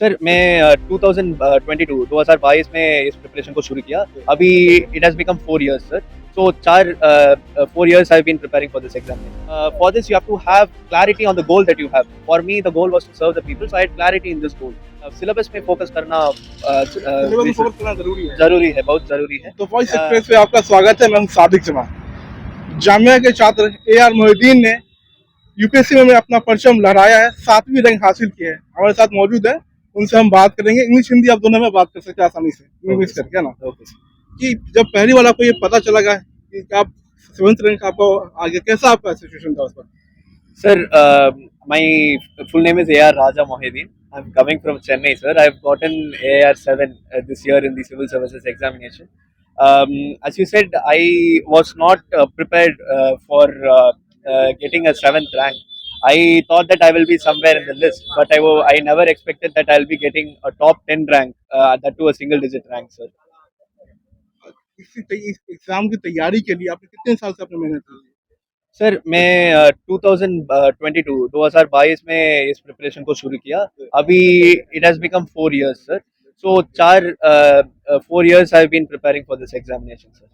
Sir मैं 2022 में इस प्रिपरेशन को शुरू किया। अभी it has become 4 years sir. So 4 years I've been preparing for this exam. For this you have to have clarity on the goal that you have. For me the goal was to serve the people, so I had clarity in this goal. Syllabus पे focus करना syllabus में focus करना जरूरी है। जरूरी है, बहुत जरूरी है। तो वॉइस एक्सप्रेस पे आपका स्वागत है। मैं हूं सादिक जमा। जामिया के छात्र AR मोहिद्दीन ने यूपीएससी में अपना परचम लहराया है, 7वीं रैंक हासिल की है। हमारे साथ मौजूद है, उनसे हम बात करेंगे। इंग्लिश हिंदी आप दोनों में बात कर सकते हैं आसानी से, इंग्लिश करके ना। कि जब पहली बार आपको ये पता चला कि आप 7th रैंक आपको आगे, कैसा आपका सिचुएशन था उस पर? Sir, my full name is AR Raja Mohideen. I'm coming from Chennai, sir. I've gotten AR7 this year in the civil services examination. As you said, I was not prepared for getting a 7th rank. I thought that I will be somewhere in the list, but I never expected that I'll be getting a top 10 rank, that to a single digit rank, sir. इस exam की तैयारी के लिए आपने कितने साल से आपने मेहनत की? सर मैं 2022 में इस प्रिपरेशन को शुरू किया। अभी it has become 4 years sir. So 4 years I have been preparing for this examination sir.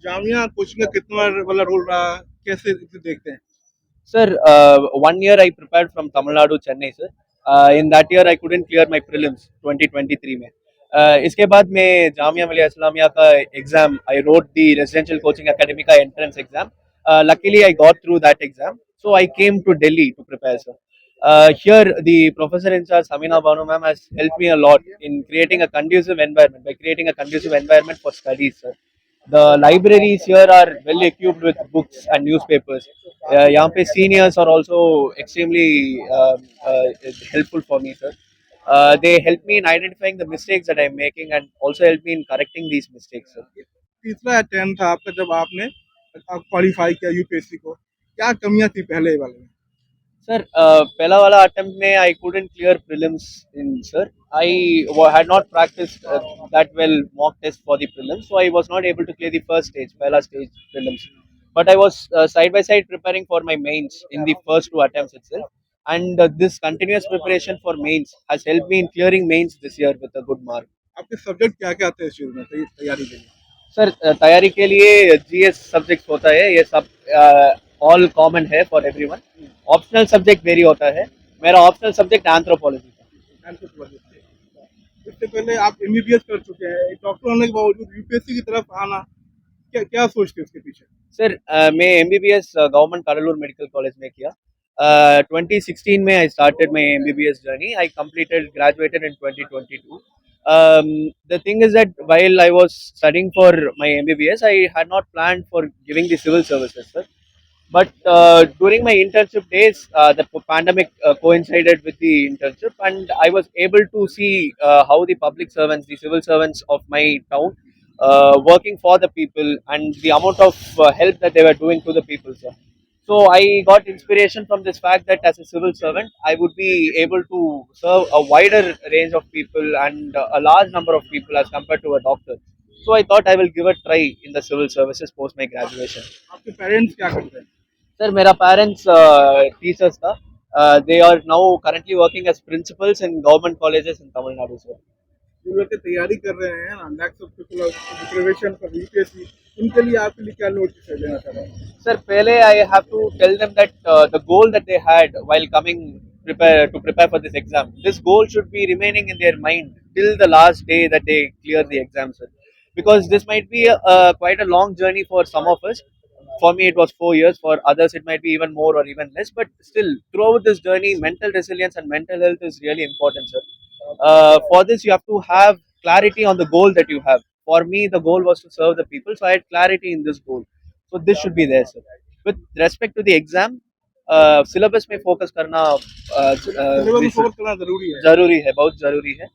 Jamia coaching का कितना वाला रोल रहा, कैसे देखते हैं? Sir, 1 year I prepared from Tamil Nadu, Chennai, sir. In that year I couldn't clear my prelims 2023 में। इसके बाद मैं जामिया मिलिया इस्लामिया का exam, I wrote the residential coaching academy का entrance exam. Luckily I got through that exam, so I came to Delhi to prepare, sir. Here the professor in charge Samina Banu ma'am has helped me a lot in creating a conducive environment, by creating a conducive environment for studies, sir. The libraries here are well equipped with books and newspapers. यहाँ पे seniors are also extremely helpful for me, sir. They help me in identifying the mistakes that I'm making and also help me in correcting these mistakes, sir. तीसरा attempt था आपका जब आपने qualify किया UPSC को, क्या कमियां थी पहले वाले में? Sir, पहला वाला attempt में I couldn't clear prelims in, sir. Had not practiced that well mock test for the prelims, so I was not able to clear the first stage, पहला stage prelims. But I was side by side preparing for my mains in the first 2 attempts itself, and this continuous preparation for mains has helped me in clearing mains this year with a good mark. आपके subject क्या क्या थे इस चीज में तैयारी के लिए? सर तैयारी के लिए GS सब्जेक्ट होता है, ये सब ऑल कॉमन है for everyone. Optional subject very होता है। मेरा ऑप्शनल सब्जेक्ट एंथ्रोपोलॉजी था। इससे पहले आप एमबीबीएस कर चुके हैं, डॉक्टर होने के बावजूद यूपीएससी की तरफ आना, क्या क्या सोचते हैं उसके पीछे? सर मैं MBBS गवर्नमेंट कारलूर मेडिकल कॉलेज में किया। 2016 में I started my MBBS journey. I completed graduated in 2022. The thing is that while I was studying for my MBBS, I had not planned for giving the civil services, sir. But during my internship days, the pandemic coincided with the internship, and I was able to see how the public servants, the civil servants of my town, working for the people, and the amount of help that they were doing to the people, sir. So I got inspiration from this fact that as a civil servant, I would be able to serve a wider range of people and a large number of people as compared to a doctor. So I thought I will give a try in the civil services post my graduation. आपके parents क्या करते हैं? Sir, मेरा parents teachers था. They are now currently working as principals in government colleges in Tamil Nadu, sir. जो लोग तैयारी कर रहे हैं ना, lakhs of people preparation for UPSC, उनके लिए आपके लिए क्या नोटिस देना चाह रहे हैं? Sir, पहले I have to tell them that the goal that they had while coming prepare for this exam, this goal should be remaining in their mind till the last day that they clear the exam, sir. Because this might be quite a long journey for some of us. For me, it was 4 years. For others, it might be even more or even less. But still, throughout this journey, mental resilience and mental health is really important, sir. For this, you have to have clarity on the goal that you have. For me, the goal was to serve the people, so I had clarity in this goal. So this should be there, sir. With respect to the exam, syllabus में focus करना syllabus में focus करना जरूरी है। जरूरी है, बहुत जरूरी है।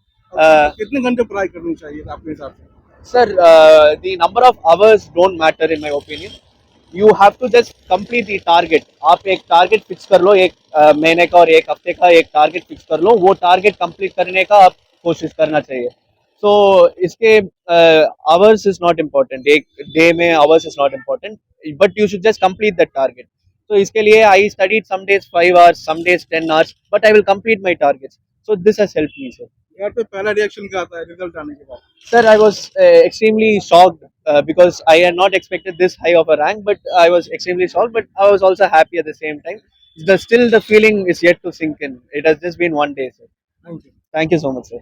कितने घंटे पढ़ाई करनी चाहिए आपके हिसाब से? Sir, the number of hours don't matter in my opinion. You have to just complete the target. आप एक टारगेट फिक्स कर लो, एक महीने का और एक हफ्ते का एक टारगेट फिक्स कर लो, वो टारगेट कंप्लीट करने का आप कोशिश करना चाहिए। सो इसके आवर्स इज नॉट इम्पोर्टेंट, एक डे में hours is not important, but you should just complete that target. तो इसके लिए I studied some days 5 hours, some days 10 hours, but I will complete my targets. So this has helped me, sir. घर पे पहला reaction क्या आता है result आने के बाद? Sir, I was extremely shocked because I had not expected this high of a rank, but I was extremely shocked. But I was also happy at the same time. Still the feeling is yet to sink in. It has just been one day, sir. Thank you. Thank you so much, sir.